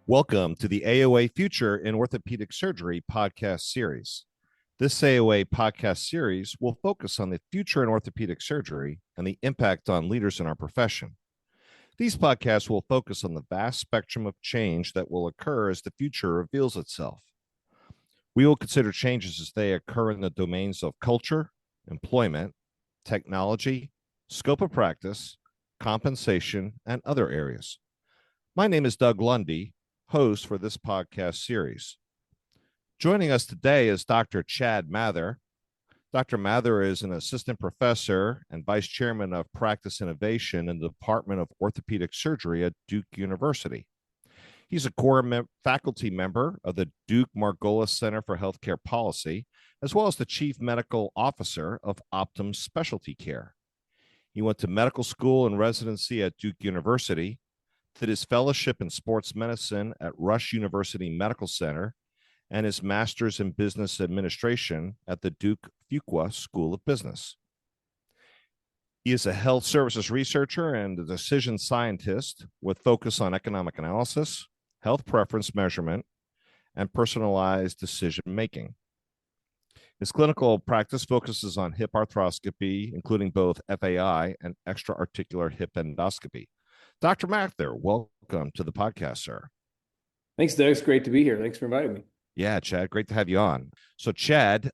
Welcome to the AOA Future in Orthopedic Surgery podcast series. This AOA podcast series will focus on the future in orthopedic surgery and the impact on leaders in our profession. These podcasts will focus on the vast spectrum of change that will occur as the future reveals itself. We will consider changes as they occur in the domains of culture, employment, technology, scope of practice, compensation, and other areas. My name is Doug Lundy, host for this podcast series. Joining us today is Dr. Chad Mather. Dr. Mather is an assistant professor and vice chairman of practice innovation in the Department of Orthopedic Surgery at Duke University. He's a core faculty member of the Duke Margolis Center for Healthcare Policy, as well as the chief medical officer of Optum Specialty Care. He went to medical school and residency at Duke University, did his fellowship in sports medicine at Rush University Medical Center, and his master's in business administration at the Duke Fuqua School of Business. He is a health services researcher and a decision scientist with focus on economic analysis, health preference measurement, and personalized decision making. His clinical practice focuses on hip arthroscopy, including both FAI and extra-articular hip endoscopy. Dr. Mather, welcome to the podcast, sir. Thanks, Doug. It's great to be here. Thanks for inviting me. Yeah, Chad, great to have you on. So, Chad,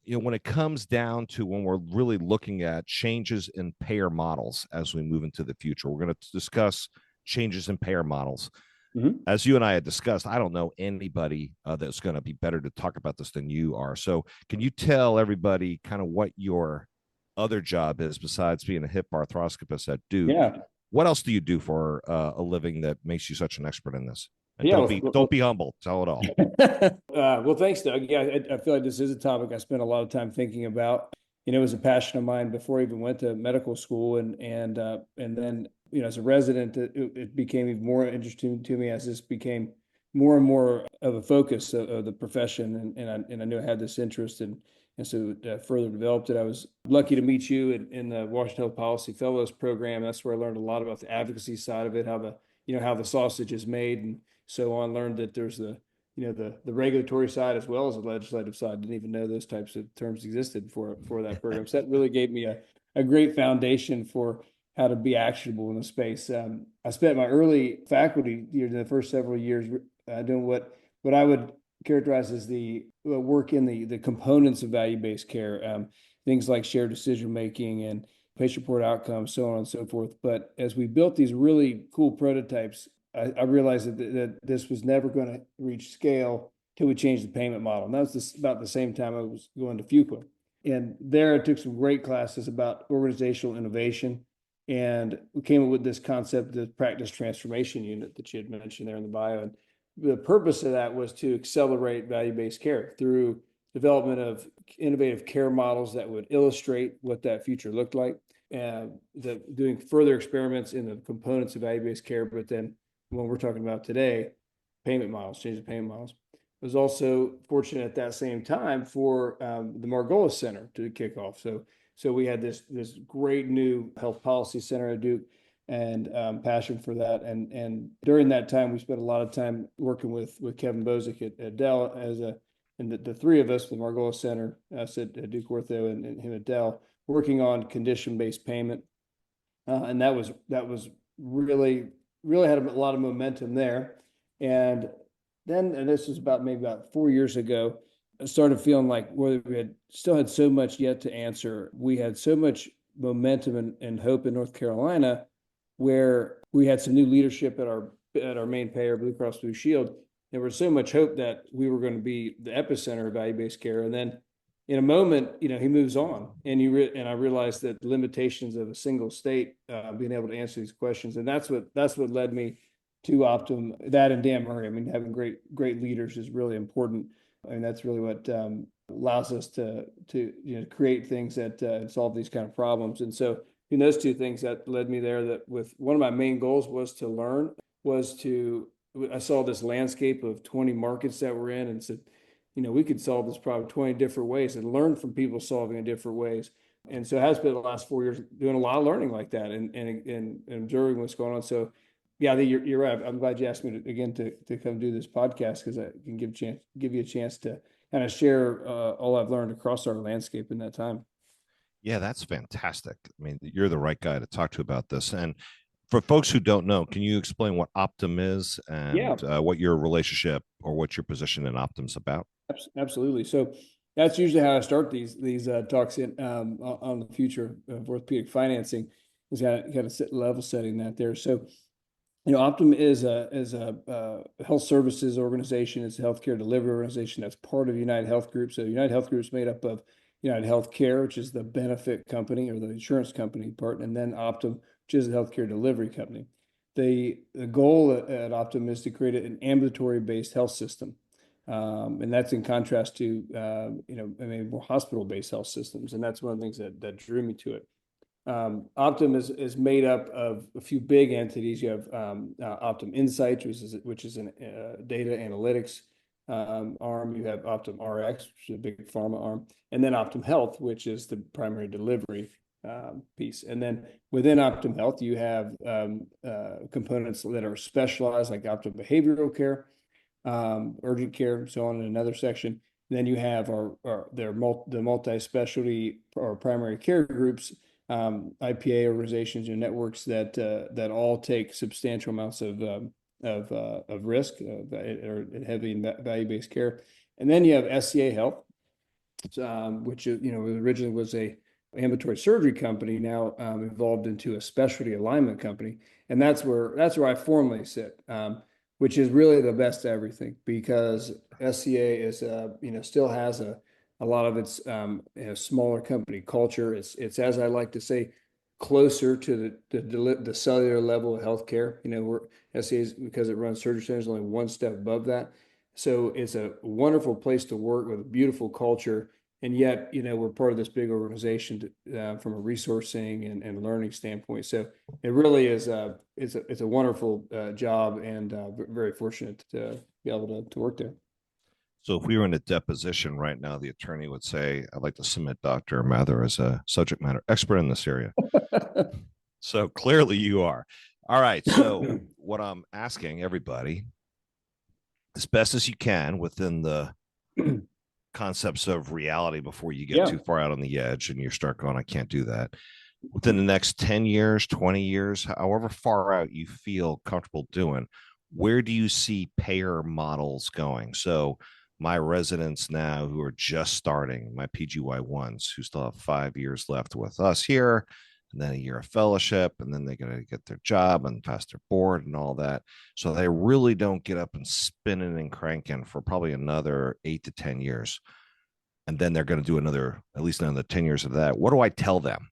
when it comes down to when we're really looking at changes in payer models as we move into the future, we're going to discuss changes in payer models. Mm-hmm. As you and I had discussed, I don't know anybody that's going to be better to talk about this than you are. So can you tell everybody kind of what your other job is besides being a hip arthroscopist at Duke? Yeah. What else do you do for a living that makes you such an expert in this? And yeah, don't be humble. Tell it all. Well, thanks, Doug. Yeah, I feel like this is a topic I spent a lot of time thinking about. It was a passion of mine before I even went to medical school, and then as a resident, it became even more interesting to me as this became more and more of a focus of the profession, and I knew I had this interest and so further developed it. I was lucky to meet you in the Washington Health Policy Fellows program. That's where I learned a lot about the advocacy side of it, how the sausage is made and so on. Learned that there's the regulatory side as well as the legislative side. Didn't even know those types of terms existed for that program. So that really gave me a great foundation for how to be actionable in the space. I spent my early faculty years, in the first several years, doing what I would characterize as the work in the components of value-based care, things like shared decision-making and patient-reported outcomes, so on and so forth. But as we built these really cool prototypes, I realized that this was never going to reach scale till we changed the payment model. And that was about the same time I was going to Fuqua. And there I took some great classes about organizational innovation. And we came up with this concept, the practice transformation unit that you had mentioned there in the bio. And the purpose of that was to accelerate value-based care through development of innovative care models that would illustrate what that future looked like, and doing further experiments in the components of value-based care. But then when we're talking about today, payment models, change the payment models. I was also fortunate at that same time for the Margolis Center to kick off. So we had this great new health policy center at Duke, and passion for that. And during that time, we spent a lot of time working with Kevin Bozick at Dell and the three of us, the Margolis Center, us at Duke Ortho and him at Dell, working on condition-based payment. And that was really had a lot of momentum there. And then, and this was maybe about 4 years ago, I started feeling like we still had so much yet to answer. We had so much momentum and hope in North Carolina, where we had some new leadership at our main payer, Blue Cross Blue Shield. There was so much hope that we were going to be the epicenter of value-based care. And then in a moment, he moves on, and I realized that the limitations of a single state being able to answer these questions, and that's what led me to Optum. That and Dan Murray. I mean, having great leaders is really important. I mean, that's really what allows us to create things that solve these kind of problems. And so in those two things that led me there, that with one of my main goals was to learn, I saw this landscape of 20 markets that we're in and said, we could solve this problem 20 different ways and learn from people solving in different ways. And so it has been the last 4 years doing a lot of learning like that and observing what's going on. So Yeah, you're right. I'm glad you asked me to come do this podcast because I can give you a chance to kind of share all I've learned across our landscape in that time. Yeah, that's fantastic. I mean, you're the right guy to talk to about this. And for folks who don't know, can you explain what Optum is and Yeah, what your relationship or what your position in Optum's about? absolutely. So that's usually how I start these talks on the future of orthopedic financing, is kind of level setting that there. So Optum is a health services organization. It's a healthcare delivery organization that's part of United Health Group. So United Health Group is made up of United Healthcare, which is the benefit company or the insurance company part, and then Optum, which is the healthcare delivery company. The goal at Optum is to create an ambulatory-based health system, and that's in contrast to I mean, more hospital-based health systems, and that's one of the things that drew me to it. Optum is made up of a few big entities. You have Optum Insights, which is an data analytics arm. You have Optum RX, which is a big pharma arm, and then Optum Health, which is the primary delivery piece. And then within Optum Health, you have components that are specialized, like Optum Behavioral Care, urgent care, so on in another section. Then you have the multi-specialty or primary care groups, IPA organizations and networks that all take substantial amounts of risk or heavy value-based care. And then you have SCA Health, which originally was a ambulatory surgery company, now evolved into a specialty alignment company, and that's where I formally sit, which is really the best of everything, because SCA is still has a lot of its smaller company culture. It's as I like to say, closer to the cellular level of healthcare. Where SCA is, because it runs surgery centers, only one step above that. So it's a wonderful place to work with a beautiful culture. And yet, we're part of this big organization from a resourcing and learning standpoint. So it really is it's a wonderful job, and very fortunate to be able to work there. So if we were in a deposition right now, the attorney would say, I'd like to submit Dr. Mather as a subject matter expert in this area. So clearly you are. All right. So what I'm asking everybody, as best as you can within the concepts of reality before you get Yeah. too far out on the edge and you start going, I can't do that. Within the next 10 years, 20 years, however far out you feel comfortable doing, where do you see payer models going? So my residents now who are just starting, my PGY ones who still have 5 years left with us here, and then a year of fellowship, and then they got to get their job and pass their board and all that. So they really don't get up and spinning and cranking for probably another 8 to 10 years. And then they're going to do at least another 10 years of that. What do I tell them?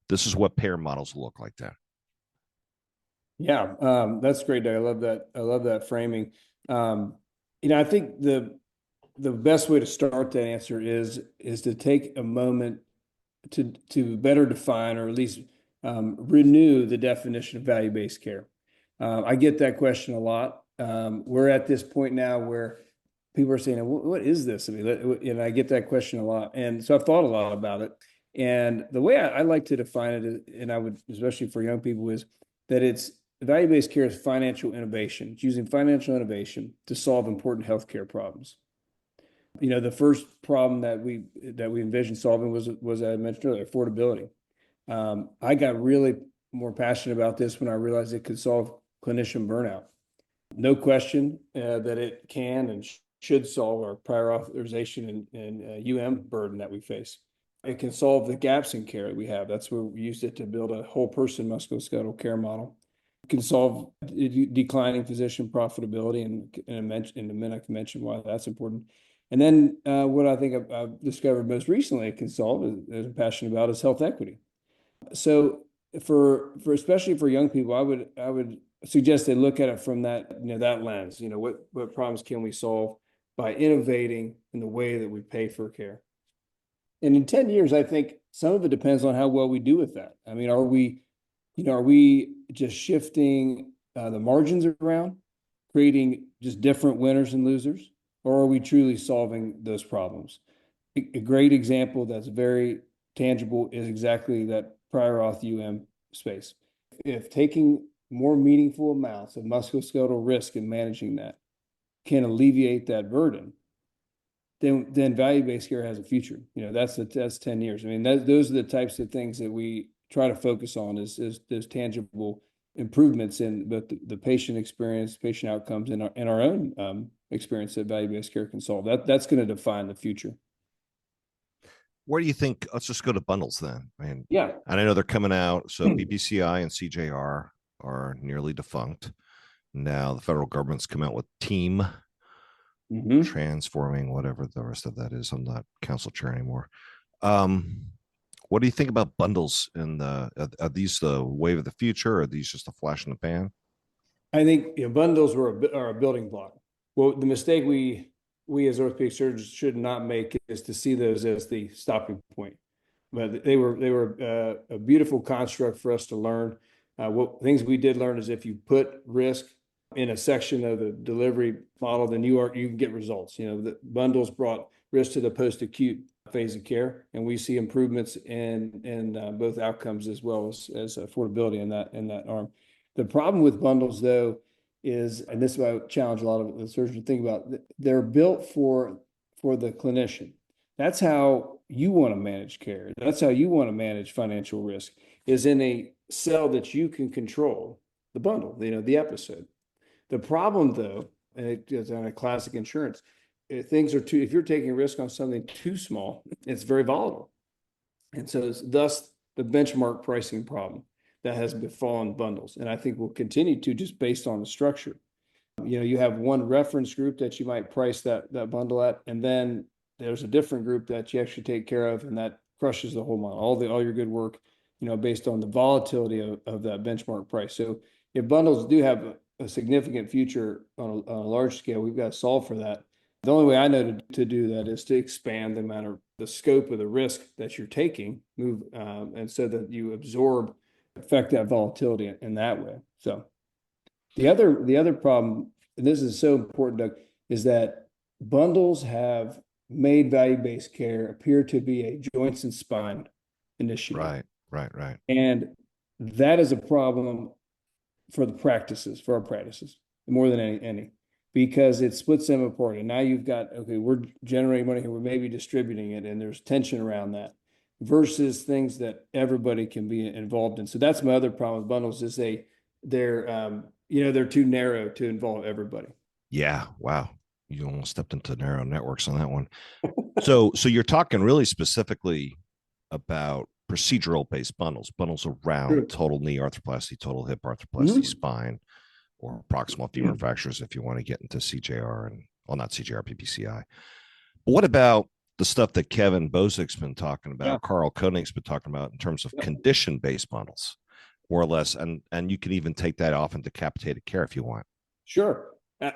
This is what pair models look like then. Yeah, that's great, Doug. I love that. I love that framing. I think the best way to start that answer is to take a moment to better define, or at least renew the definition of value-based care. I get that question a lot. We're at this point now where people are saying, "What is this?" I mean, and I get that question a lot, and so I've thought a lot about it. And the way I like to define it, and I would, especially for young people, is that it's value-based care is financial innovation. It's using financial innovation to solve important healthcare problems. The first problem that we envisioned solving was I mentioned earlier, affordability. I got really more passionate about this when I realized it could solve clinician burnout. No question that it can and should solve our prior authorization and burden that we face. It can solve the gaps in care that we have. That's where we used it to build a whole person musculoskeletal care model. It can solve declining physician profitability, and in a minute I can mention why that's important. And then what I think I've discovered most recently it can solve, as I'm passionate about, is health equity. So for especially for young people, I would suggest they look at it from that that lens. What problems can we solve by innovating in the way that we pay for care? And in 10 years, I think some of it depends on how well we do with that. I mean, are we just shifting the margins around, creating just different winners and losers, or are we truly solving those problems? A great example that's very tangible is exactly that prior auth space. If taking more meaningful amounts of musculoskeletal risk in managing that, can alleviate that burden, then value-based care has a future. That's 10 years. I mean, those are the types of things that we try to focus on is those tangible improvements in both the patient experience, patient outcomes, and our own experience that value-based care can solve. That's going to define the future. Where do you think? Let's just go to bundles then. I mean, Yeah. and I know they're coming out. So BPCI and CJR are nearly defunct. Now the federal government's come out with team transforming, whatever the rest of that is. I'm not council chair anymore. What do you think about bundles? And are these the wave of the future? Or are these just a flash in the pan? I think bundles are a building block. Well, the mistake we as orthopedic surgeons should not make is to see those as the stopping point. But they were a beautiful construct for us to learn. What things we did learn is if you put risk in a section of the delivery model, then you can get results. The bundles brought risk to the post-acute phase of care, and we see improvements in both outcomes as well as affordability in that arm. The problem with bundles, though, is, and this is what I challenge a lot of the surgeons to think about, they're built for the clinician. That's how you want to manage care. That's how you want to manage financial risk, is in a cell that you can control, the bundle, the episode. The problem, though, and it is on a classic insurance, if you're taking a risk on something too small, it's very volatile. And so thus the benchmark pricing problem that has befallen bundles. And I think will continue to, just based on the structure. You have one reference group that you might price that bundle at, and then there's a different group that you actually take care of, and that crushes the whole model, all your good work, based on the volatility of that benchmark price. So if bundles do have a significant future on a large scale, we've got to solve for that. The only way I know to do that is to expand the scope of the risk that you're taking, and so that you affect that volatility in that way. So the other problem, and this is so important, Doug, is that bundles have made value-based care appear to be a joints and spine initiative. Right. And that is a problem for our practices, more than any, because it splits them apart. And now you've got, okay, we're generating money here, we're maybe distributing it, and there's tension around that, versus things that everybody can be involved in. So that's my other problem with bundles, is they're too narrow to involve everybody. Yeah. Wow. You almost stepped into narrow networks on that one. So you're talking really specifically about procedural based bundles around total knee arthroplasty, total hip arthroplasty, spine, or proximal femur fractures, if you want to get into CJR not CJR, BPCI. But what about the stuff that Kevin Bozik's been talking about, Carl Koenig's been talking about in terms of condition based bundles, more or less, and you can even take that off into capitated care if you want. Sure.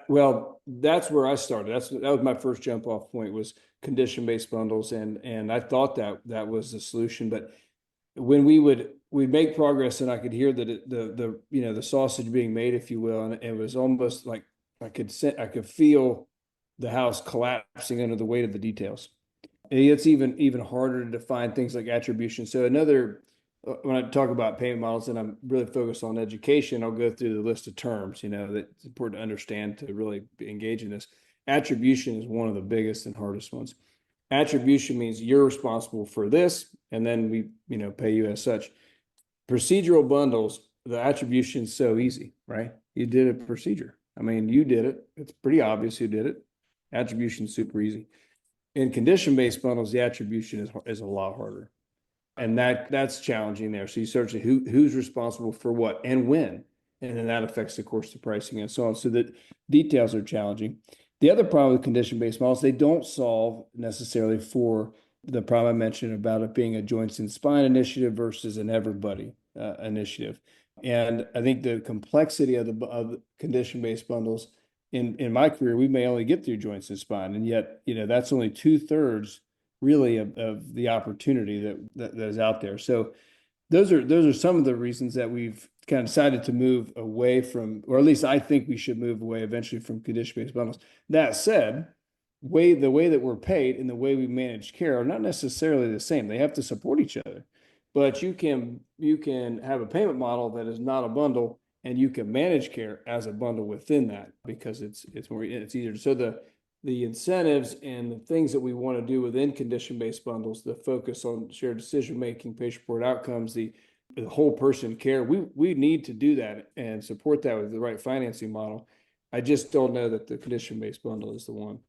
Well, that's where I started. That was my first jump off point, was condition-based bundles. And I thought that was the solution. But when we'd make progress, and I could hear that the sausage being made, if you will, and it was almost like I could feel the house collapsing under the weight of the details. And it's even harder to define things like attribution. So when I talk about payment models, and I'm really focused on education, I'll go through the list of terms, that it's important to understand to really engage in this. Attribution is one of the biggest and hardest ones. Attribution means you're responsible for this, and then we, pay you as such. Procedural bundles, the attribution is so easy, right? You did a procedure. I mean, you did it. It's pretty obvious who did it. Attribution is super easy. In condition-based bundles, the attribution is a lot harder. And that's challenging there. So you start to who's responsible for what and when, and then that affects, of course, the pricing and so on. So the details are challenging. The other problem with condition-based models, they don't solve necessarily for the problem I mentioned about it being a joints and spine initiative versus an everybody initiative. And I think the complexity of condition-based bundles in my career, we may only get through joints and spine, and yet that's only 2/3 really of the opportunity that is out there. So those are some of the reasons that we've kind of decided to move away from, or at least I think we should move away eventually from condition-based bundles. That said, the way that we're paid and the way we manage care are not necessarily the same. They have to support each other. But you can have a payment model that is not a bundle and you can manage care as a bundle within that because it's easier. So the incentives and the things that we want to do within condition-based bundles, the focus on shared decision-making, patient-reported outcomes, the whole person care, we need to do that and support that with the right financing model. I just don't know that the condition-based bundle is the one.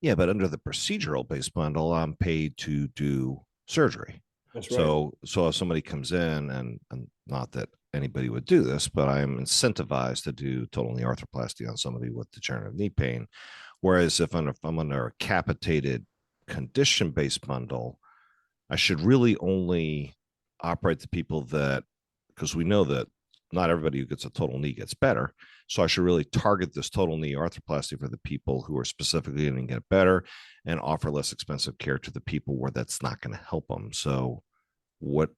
Yeah, but under the procedural based bundle, I'm paid to do surgery. That's right. So if somebody comes in, and not that anybody would do this, but I am incentivized to do total knee arthroplasty on somebody with degenerative knee pain. Whereas if I'm under a capitated condition based bundle, I should really only operate the people that, because we know that not everybody who gets a total knee gets better. So I should really target this total knee arthroplasty for the people who are specifically going to get better and offer less expensive care to the people where that's not going to help them. So what,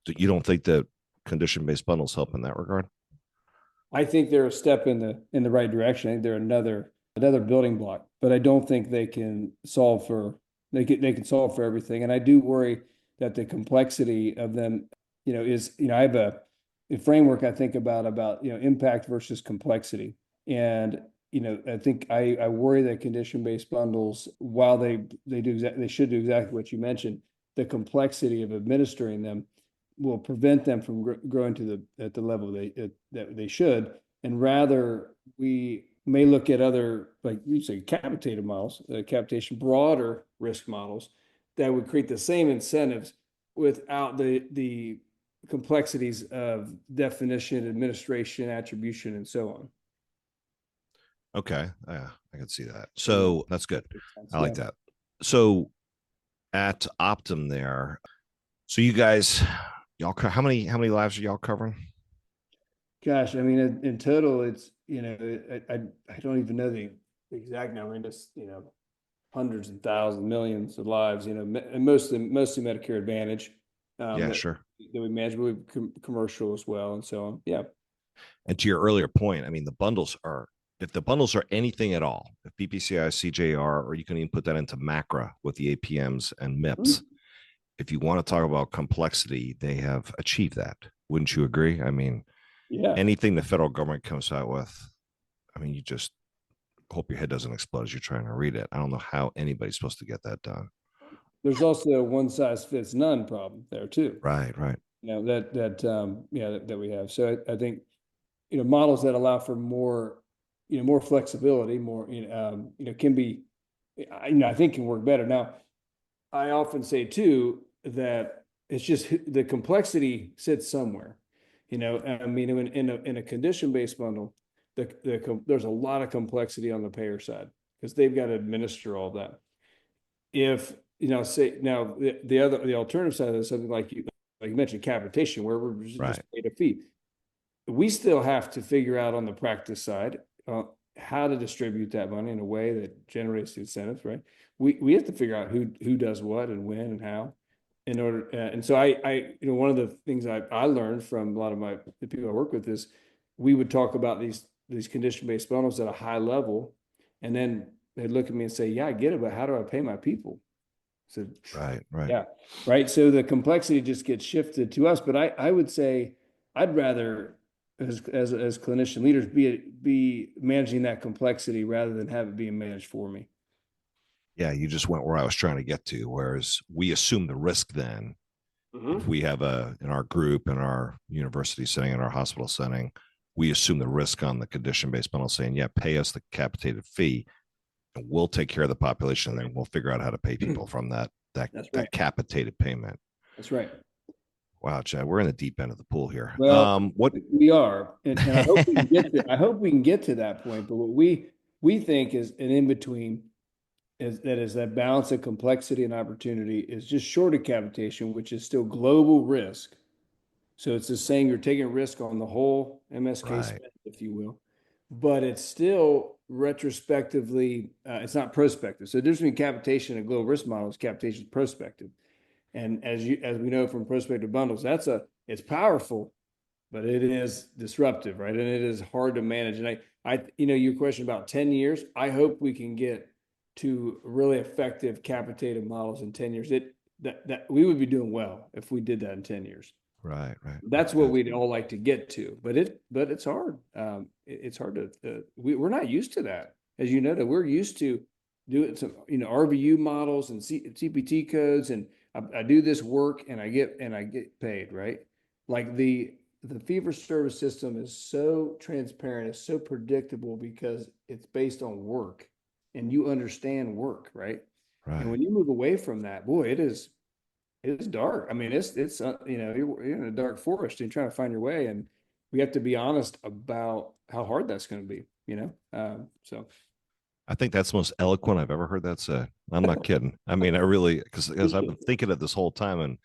you don't think that condition-based bundles help in that regard? I think they're a step in the right direction. I think they're another building block, but I don't think they can solve for they can solve for everything. And I do worry that the complexity of them, is, I have a framework I think about impact versus complexity. And I think I worry that condition-based bundles, while they should do exactly what you mentioned, the complexity of administering them will prevent them from growing to at the level that they should. And rather, we may look at other, like you say, capitated models, capitation, broader risk models that would create the same incentives without the complexities of definition, administration, attribution, and so on. Okay. Yeah, I can see that. So that's good. I like Yeah. that. So at Optum there, so you guys, y'all, how many lives are y'all covering? Gosh, I mean, in total, it's, I don't even know the exact number. I mean, just, hundreds and thousands, millions of lives, and mostly Medicare Advantage, Yeah, sure. that we manage, but we commercial as well, and so on. Yeah. And to your earlier point, I mean, the bundles are, if the bundles are anything at all, if BPCI, CJR, or you can even put that into MACRA with the APMs and MIPS, if you want to talk about complexity, they have achieved that. Wouldn't you agree? I mean, Yeah. anything the federal government comes out with, I mean, you just hope your head doesn't explode as you're trying to read it. I don't know how anybody's supposed to get that done. There's also a one size fits none problem there too. Right, right. That we have. So I think, models that allow for more, more flexibility, more, can be, I think can work better. Now, I often say too that it's just the complexity sits somewhere. I mean, in a condition-based bundle, there's a lot of complexity on the payer side because they've got to administer all that. If say now the alternative side is something like you mentioned, capitation, where we're just paid a fee. We still have to figure out on the practice side how to distribute that money in a way that generates the incentives, right? We have to figure out who does what and when and how in order. And so I one of the things I learned from a lot of the people I work with is we would talk about these condition-based bundles at a high level, and then they'd look at me and say, "Yeah, I get it, but how do I pay my people?" So right. yeah, right. So the complexity just gets shifted to us. But I would say I'd rather, as clinician leaders, be managing that complexity rather than have it being managed for me. Yeah, you just went where I was trying to get to. Whereas we assume the risk then, if we have in our group, in our university setting, in our hospital setting, we assume the risk on the condition-based bundle, saying, yeah, pay us the capitated fee and we'll take care of the population, and then we'll figure out how to pay people from that capitated payment. That's right. Wow, Chad, we're in the deep end of the pool here. Well, what we are, and I hope we can get to, I hope we can get to that point. But what we think is an in between is that balance of complexity and opportunity is just short of capitation, which is still global risk. So it's just saying you're taking risk on the whole MSK spend, if you will, but it's still retrospectively, it's not prospective. So the difference between capitation and global risk models, capitation is prospective. And as we know from prospective bundles, it's powerful, but it is disruptive, right? And it is hard to manage. And your question about 10 years, I hope we can get to really effective capitated models in 10 years. That we would be doing well if we did that in 10 years. Right. That's what Okay. we'd all like to get to, but it's hard. It's hard to, we're not used to that. As you know, that we're used to doing some, RVU models and CPT codes, and I do this work and I get paid, right? Like the fee for service system is so transparent, it's so predictable because it's based on work and you understand work, right? And Right. when you move away from that, boy, it's dark. I mean, it's you're in a dark forest and trying to find your way, and we have to be honest about how hard that's going to be. So I think that's the most eloquent I've ever heard that said. I'm not kidding. I mean, I really, because I've been thinking it this whole time, and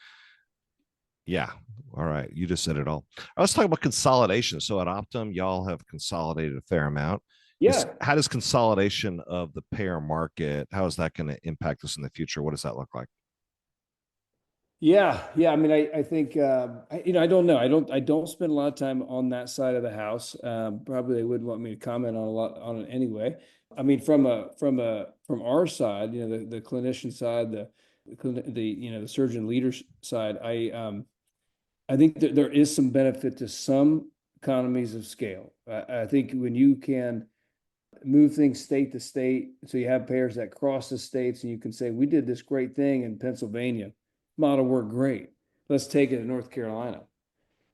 yeah. All right, you just said it all. I was talking about consolidation. So at Optum, y'all have consolidated a fair amount. Is yeah, how does consolidation of the payer market? How is that going to impact us in the future? What does that look like? yeah. I mean, I think I don't know. I don't spend a lot of time on that side of the house. Probably they wouldn't want me to comment on a lot on it anyway. I mean, from our side, the clinician side, the surgeon leaders side, I think that there is some benefit to some economies of scale. I think when you can move things state to state, so you have payers that cross the states, and you can say, "We did this great thing in Pennsylvania, model worked great. Let's take it to North Carolina."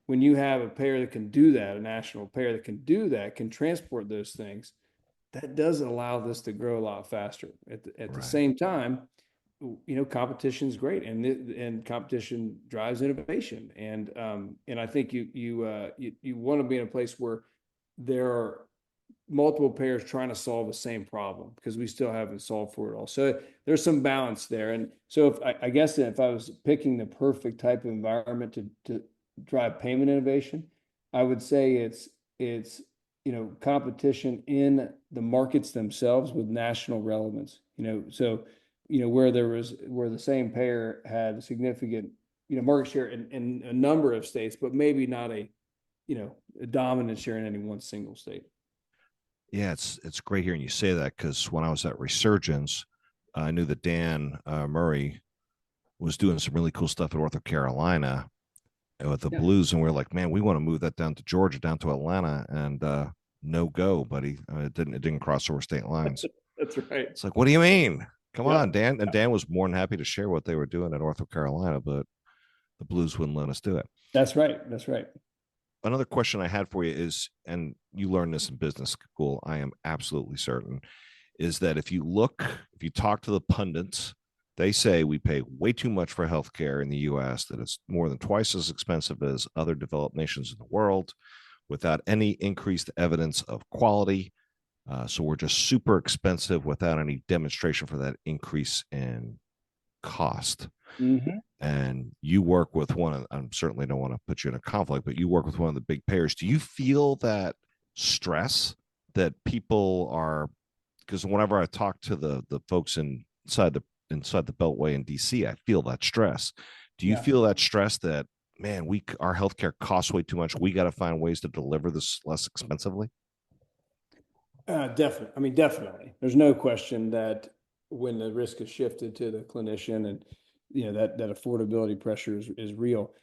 When you have a payer that can do that, a national payer that can do that, can transport those things, that does allow this to grow a lot faster. At the Right. same time, competition is great, and competition drives innovation, and I think you want to be in a place where there are multiple payers trying to solve the same problem, because we still haven't solved for it all. So there's some balance there, and so I guess if I was picking the perfect type of environment to drive payment innovation, I would say it's competition in the markets themselves with national relevance. So where the same payer had significant market share in a number of states, but maybe not a dominant share in any one single state. Yeah, it's great hearing you say that because when I was at Resurgence, I knew that Dan Murray was doing some really cool stuff at North Carolina with the Yeah, Blues, and we are like, man, we want to move that down to Georgia, down to Atlanta, and no go, buddy. It didn't cross over state lines. that's right. It's like, what do you mean? Come Yeah, on, Dan. And Dan was more than happy to share what they were doing at North Carolina, but the Blues wouldn't let us do it. that's right. That's right. Another question I had for you is, and you learned this in business school, I am absolutely certain, is that if you talk to the pundits, they say we pay way too much for healthcare in the US, that it's more than twice as expensive as other developed nations in the world without any increased evidence of quality. So we're just super expensive without any demonstration for that increase in cost. Hmm. And you work with one of, I certainly don't want to put you in a conflict, but you work with one of the big payers. Do you feel that stress that people are, because whenever I talk to the folks inside the beltway in DC, I feel that stress. Do you Yeah. feel that stress that, man, our healthcare costs way too much, we got to find ways to deliver this less expensively? Definitely. I mean, definitely. There's no question that when the risk is shifted to the clinician, and that affordability pressure is real.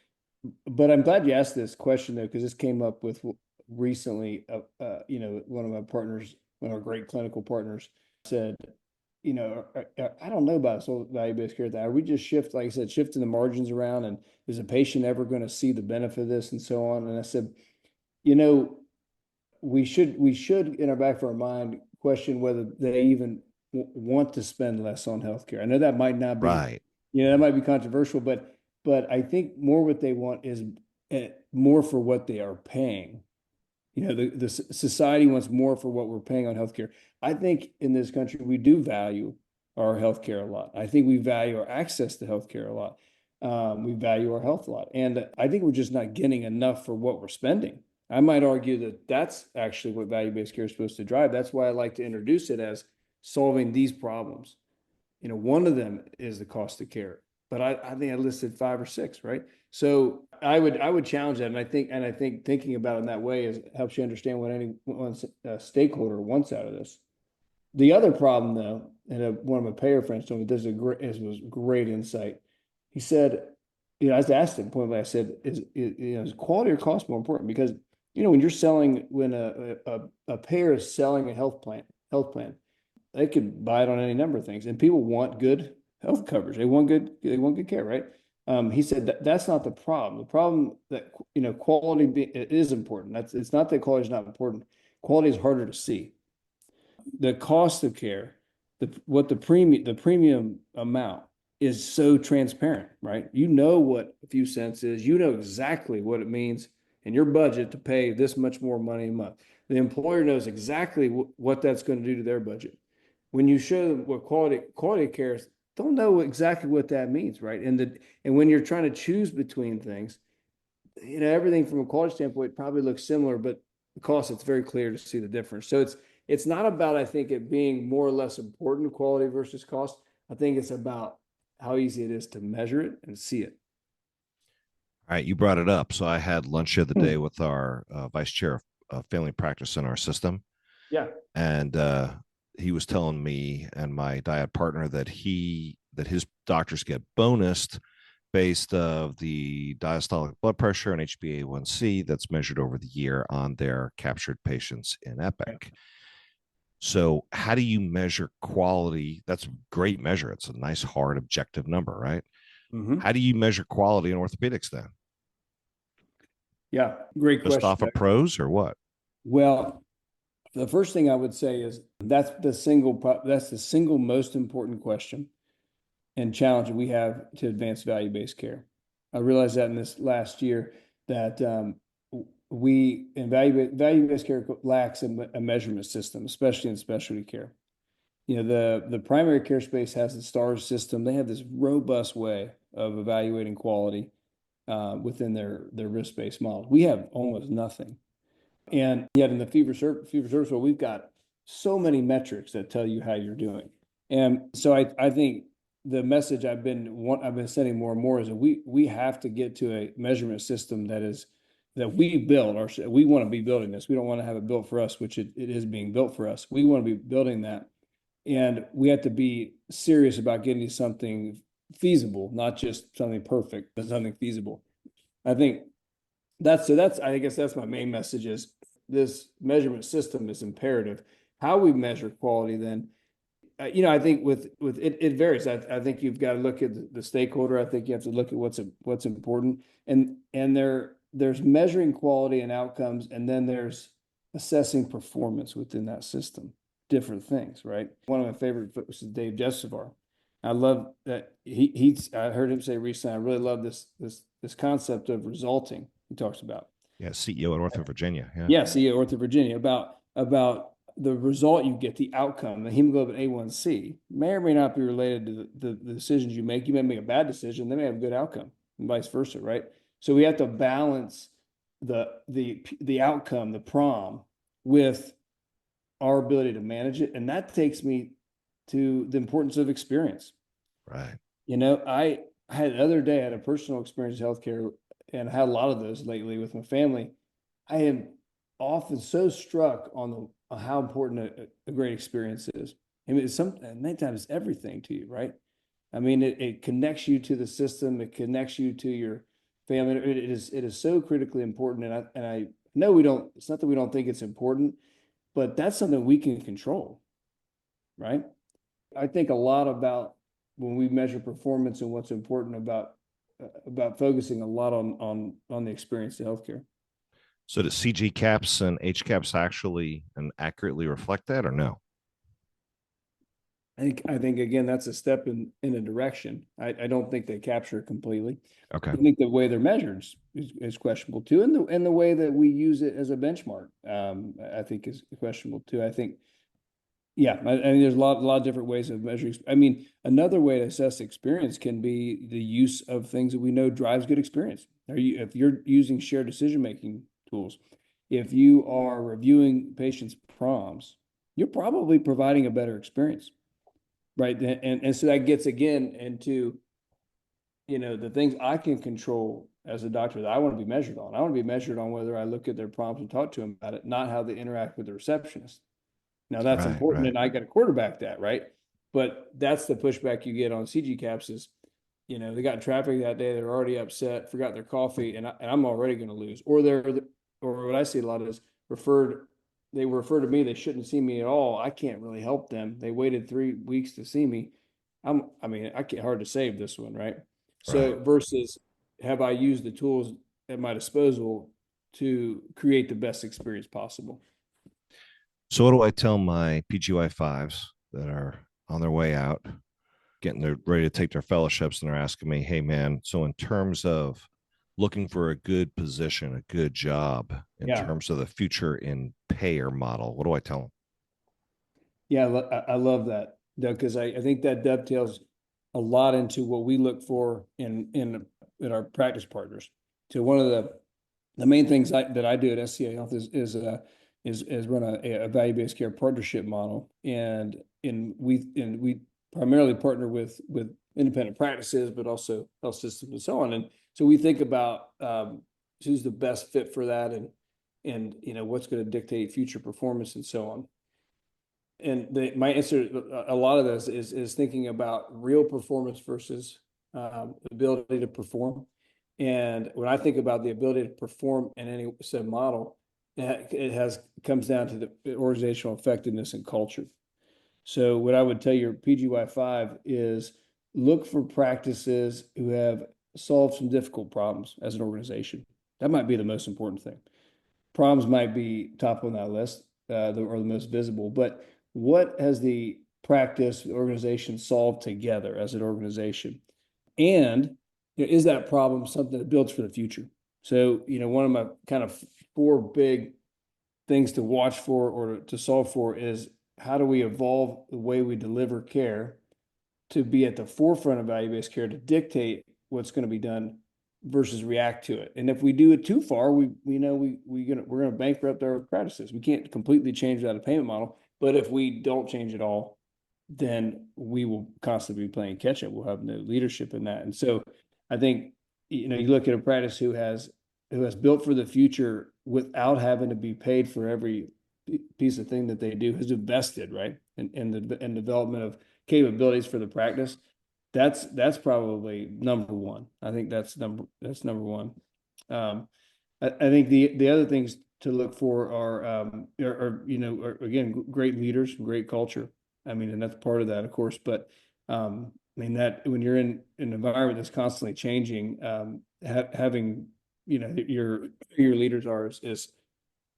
But I'm glad you asked this question though, because this came up with recently. One of my partners, one of our great clinical partners, said, I don't know about this whole value-based care thing. Are we just like I said, shifting the margins around, and is a patient ever going to see the benefit of this and so on? And I said, you know, we should in our back of our mind question whether they even want to spend less on healthcare. I know that might not be, Right. that might be controversial, but I think more what they want is more for what they are paying. The society wants more for what we're paying on healthcare. I think in this country we do value our healthcare a lot. I think we value our access to healthcare a lot. We value our health a lot, and I think we're just not getting enough for what we're spending. I might argue that that's actually what value-based care is supposed to drive. That's why I like to introduce it as solving these problems. One of them is the cost of care, but I think I listed five or six, right? So I would challenge that, and I think thinking about it in that way helps you understand what any one stakeholder wants out of this. The other problem, though, and one of my payer friends told me this was great insight. He said, I was asked him point blank, I said, is quality or cost more important? Because, when you're selling, when a payer is selling a health plan, they could buy it on any number of things, and people want good health coverage. They want good care, right? He said that's not the problem. The problem that, it is important. It's not that quality is not important. Quality is harder to see. The cost of care, the premium amount is so transparent, right? You know what a few cents is. You know exactly what it means in your budget to pay this much more money a month. The employer knows exactly what that's going to do to their budget. When you show them what quality care is, they'll know exactly what that means, right? And when you're trying to choose between things, everything from a quality standpoint probably looks similar, but the cost, it's very clear to see the difference. So it's not about, I think, it being more or less important, quality versus cost. I think it's about how easy it is to measure it and see it. All right, you brought it up. So I had lunch the other day with our vice chair of family practice in our system. Yeah. And he was telling me and my dyad partner that his doctors get bonused based of the diastolic blood pressure and HbA1c that's measured over the year on their captured patients in Epic. So how do you measure quality? That's a great measure. It's a nice, hard, objective number, right? Mm-hmm. How do you measure quality in orthopedics then? Yeah, great Just question. off of pros or what? Well, the first thing I would say is that's the single most important question and challenge we have to advance value-based care. I realized that in this last year that we in value-based care lacks a measurement system, especially in specialty care. The primary care space has the STARS system. They have this robust way of evaluating quality within their risk-based models. We have almost nothing. And yet in the fee-for-service world, we've got so many metrics that tell you how you're doing. And so I think the message I've been sending more and more is that we have to get to a measurement system that we build, or we want to be building this. We don't want to have it built for us, which it is being built for us. We want to be building that. And we have to be serious about getting to something feasible, not just something perfect, but something feasible. I think I guess that's my main message is this measurement system is imperative. How we measure quality then, I think with it varies. I think you've got to look at the stakeholder. I think you have to look at what's important, and there's measuring quality and outcomes, and then there's assessing performance within that system. Different things, right? One of my favorite folks is Dave Jessivar. I love that I heard him say recently, I really love this concept of resulting. He talks about. Yeah, CEO at Ortho Virginia. Yeah, CEO at Ortho Virginia about the result you get, the outcome, the hemoglobin A1C may or may not be related to the decisions you make. You may make a bad decision, they may have a good outcome, and vice versa, right? So we have to balance the outcome, the prom, with our ability to manage it, and that takes me to the importance of experience. Right. I had the other day, I had a personal experience in healthcare, and I had a lot of those lately with my family. I am often so struck on how important a great experience is. I mean, many times it's everything to you, right? I mean, it connects you to the system. It connects you to your family. It is so critically important. And I know it's not that we don't think it's important, but that's something we can control, right? I think a lot about when we measure performance and what's important about focusing a lot on the experience of healthcare. So do CG caps and H caps actually and accurately reflect that, or no? I think again, that's a step in a direction. I don't think they capture it completely. Okay. I think the way they're measured is questionable too, and the way that we use it as a benchmark, I think is questionable too. I think, yeah, I mean, there's a lot of different ways of measuring. I mean, another way to assess experience can be the use of things that we know drives good experience. If you're using shared decision-making tools, if you are reviewing patients' proms, you're probably providing a better experience, right? And so that gets again into, the things I can control as a doctor that I want to be measured on. I want to be measured on whether I look at their prompts and talk to them about it, not how they interact with the receptionist. Now that's important, and I got to quarterback that, right? But that's the pushback you get on CG caps is they got in traffic that day, they're already upset, forgot their coffee, and I'm already going to lose. Or or what I see a lot is they refer to me, they shouldn't see me at all. I can't really help them. They waited 3 weeks to see me. I can't hard to save this one, right? Right. So versus have I used the tools at my disposal to create the best experience possible? So what do I tell my PGY fives that are on their way out, getting their ready to take their fellowships, and they're asking me, "Hey, man, so in terms of looking for a good position, a good job, in Yeah. terms of the future in pay or model, what do I tell them?" Yeah, I love that, Doug, because I think that dovetails a lot into what we look for in our practice partners. So one of the main things that I do at SCA Health is run a value-based care partnership model, and we primarily partner with independent practices, but also health systems and so on. And so we think about who's the best fit for that, and what's going to dictate future performance and so on. And my answer, a lot of this is thinking about real performance versus ability to perform. And when I think about the ability to perform in any said model, it comes down to the organizational effectiveness and culture. So what I would tell your PGY5 is look for practices who have solved some difficult problems as an organization. That might be the most important thing. Problems might be top on that list, or the most visible, but what has the practice, the organization solved together as an organization? And is that problem something that builds for the future? So, one of my kind of four big things to watch for or to solve for is how do we evolve the way we deliver care to be at the forefront of value-based care to dictate what's going to be done versus react to it. And if we do it too far, we're going to bankrupt our practices. We can't completely change that payment model, but if we don't change it all, then we will constantly be playing catch up. We'll have no leadership in that. And so I think, you look at a practice who has built for the future without having to be paid for every piece of thing that they do, has invested, right, in the development of capabilities for the practice. That's probably number one. I think that's number one. I think the other things to look for are again, great leaders, great culture. I mean, and that's part of that, of course. But that when you're in an environment that's constantly changing, having your leaders is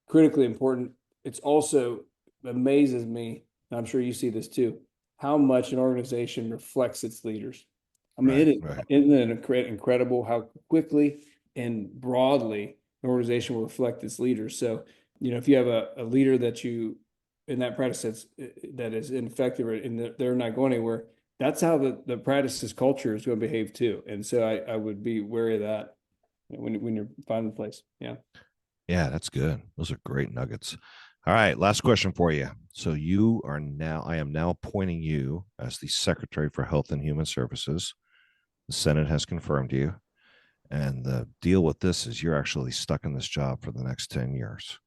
critically important. It's also amazes me, and I'm sure you see this too, how much an organization reflects its leaders. I mean, Right, right. isn't it incredible how quickly and broadly an organization will reflect its leaders? So, if you have a leader that you in that practice that is ineffective and they're not going anywhere, that's how the practice's culture is going to behave too. And so I would be wary of that when you're finding a place. Yeah. Yeah, that's good. Those are great nuggets. All right, last question for you. So I am now appointing you as the Secretary for Health and Human Services. The Senate has confirmed you. And the deal with this is you're actually stuck in this job for the next 10 years.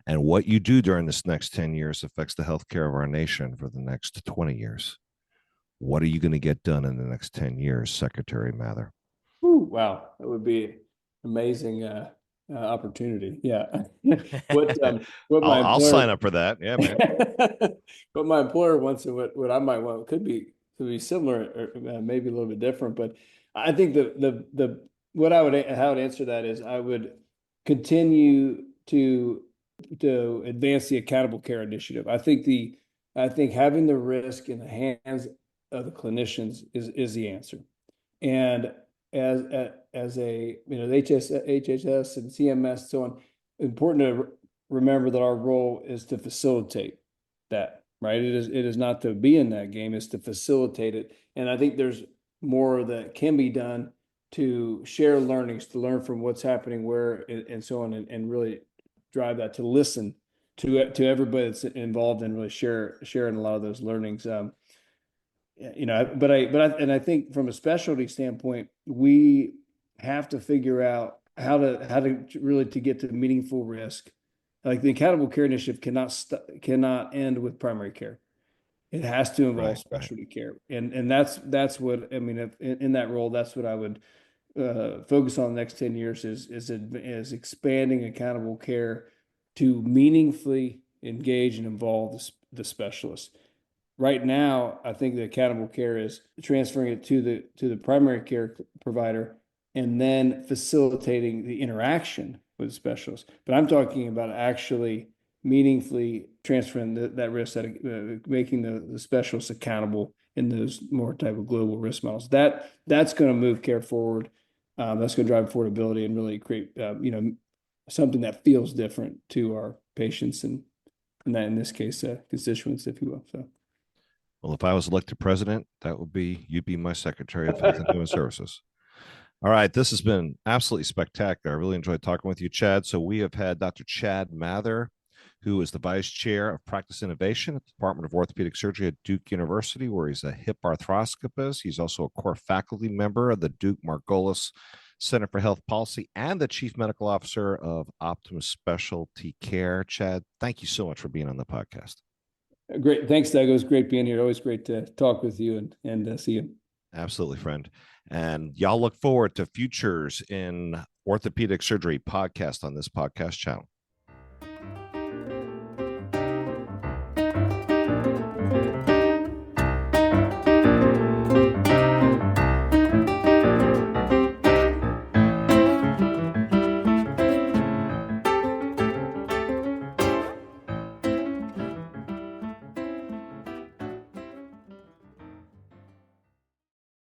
And what you do during this next 10 years affects the healthcare of our nation for the next 20 years. What are you going to get done in the next 10 years, Secretary Mather? Ooh, wow, that would be amazing opportunity. Yeah. what my I'll sign employer up for that. Yeah, man. what my employer wants and what I might want could be similar or maybe a little bit different. But I think the what I would how I would answer that is I would continue to advance the accountable care initiative. I think having the risk in the hands of the clinicians is the answer. And as a the HHS and CMS so on, important to remember that our role is to facilitate that, right? It is not to be in that game, it's to facilitate it. And I think there's more that can be done to share learnings, to learn from what's happening where and so on, and really drive that, to listen to everybody that's involved and really sharing a lot of those learnings. I think from a specialty standpoint, we have to figure out how to really to get to meaningful risk. Like the accountable care initiative cannot end with primary care. It has to involve Right, right. specialty care, and that's what I mean. If, in that role, that's what I would focus on the next 10 years is expanding accountable care to meaningfully engage and involve the specialists. Right now, I think the accountable care is transferring it to the primary care provider and then facilitating the interaction with the specialist. But I'm talking about actually meaningfully transferring that risk, making the specialists accountable in those more type of global risk models. That's going to move care forward. That's going to drive affordability and really create something that feels different to our patients and that in this case constituents, if you will. So. Well, if I was elected president, you'd be my Secretary of Health and Human Services. All right, this has been absolutely spectacular. I really enjoyed talking with you, Chad. So we have had Dr. Chad Mather, who is the Vice Chair of Practice Innovation at the Department of Orthopedic Surgery at Duke University, where he's a hip arthroscopist. He's also a core faculty member of the Duke Margolis Center for Health Policy and the Chief Medical Officer of Optimus Specialty Care. Chad, thank you so much for being on the podcast. Great. Thanks, Doug. It was great being here. Always great to talk with you and see you. Absolutely, friend. And y'all look forward to Futures in Orthopedic Surgery podcast on this podcast channel.